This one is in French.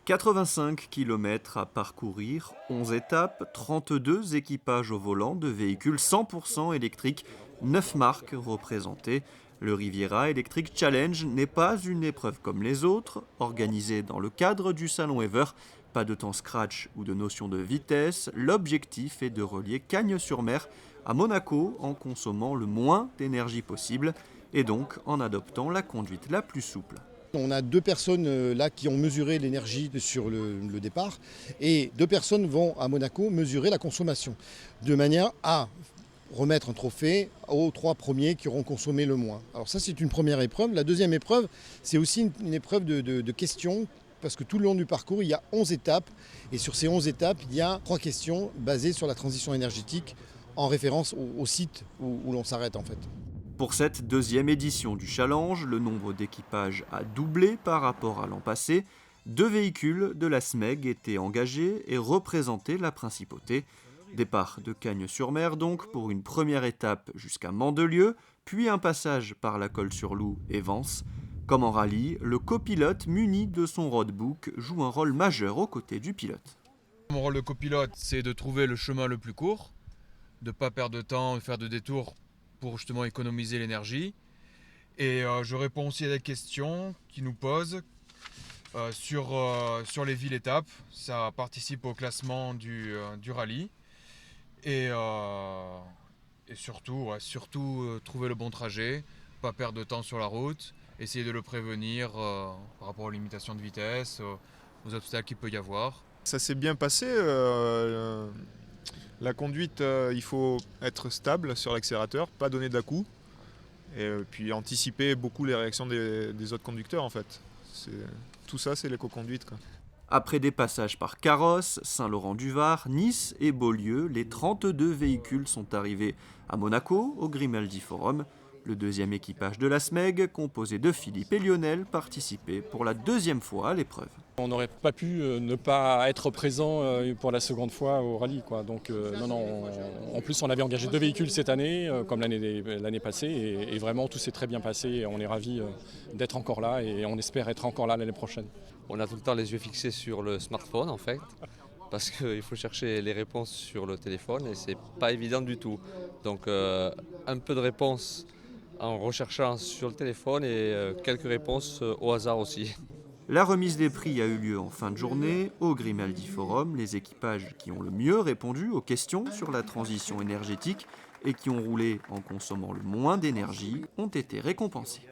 85 km à parcourir, 11 étapes, 32 équipages au volant de véhicules 100% électriques, 9 marques représentées. Le Riviera Electric Challenge n'est pas une épreuve comme les autres, organisée dans le cadre du salon Ever. Pas de temps scratch ou de notion de vitesse, l'objectif est de relier Cagnes-sur-Mer à Monaco en consommant le moins d'énergie possible et donc en adoptant la conduite la plus souple. On a 2 personnes là qui ont mesuré l'énergie sur le départ et 2 personnes vont à Monaco mesurer la consommation de manière à remettre un trophée aux 3 premiers qui auront consommé le moins. Alors ça c'est une première épreuve. La deuxième épreuve c'est aussi une épreuve de questions parce que tout le long du parcours il y a 11 étapes et sur ces 11 étapes il y a 3 questions basées sur la transition énergétique en référence au site où l'on s'arrête en fait. Pour cette deuxième édition du challenge, le nombre d'équipages a doublé par rapport à l'an passé. 2 véhicules de la SMEG étaient engagés et représentaient la principauté. Départ de Cagnes-sur-Mer donc pour une première étape jusqu'à Mandelieu, puis un passage par la Colle-sur-Loup et Vence. Comme en rallye, le copilote muni de son roadbook joue un rôle majeur aux côtés du pilote. Mon rôle de copilote, c'est de trouver le chemin le plus court, de ne pas perdre de temps, de faire de détours pour justement économiser l'énergie. Et je réponds aussi à des questions qu'ils nous posent sur les villes-étapes. Ça participe au classement du rallye. Et surtout trouver le bon trajet, pas perdre de temps sur la route, essayer de le prévenir par rapport aux limitations de vitesse, aux obstacles qu'il peut y avoir. Ça s'est bien passé. La conduite, il faut être stable sur l'accélérateur, pas donner d'à-coups, et puis anticiper beaucoup les réactions des autres conducteurs en fait. Tout ça, c'est l'éco-conduite, quoi. Après des passages par Carrosse, Saint-Laurent-du-Var, Nice et Beaulieu, les 32 véhicules sont arrivés à Monaco, au Grimaldi Forum. Le deuxième équipage de la SMEG, composé de Philippe et Lionel, participait pour la deuxième fois à l'épreuve. On n'aurait pas pu ne pas être présent pour la seconde fois au rallye, quoi. Donc non, en plus on avait engagé 2 véhicules cette année, comme l'année passée, et vraiment tout s'est très bien passé. Et on est ravis d'être encore là et on espère être encore là l'année prochaine. On a tout le temps les yeux fixés sur le smartphone en fait, parce qu'il faut chercher les réponses sur le téléphone et c'est pas évident du tout. Donc un peu de réponses en recherchant sur le téléphone et quelques réponses au hasard aussi. La remise des prix a eu lieu en fin de journée. Au Grimaldi Forum, les équipages qui ont le mieux répondu aux questions sur la transition énergétique et qui ont roulé en consommant le moins d'énergie ont été récompensés.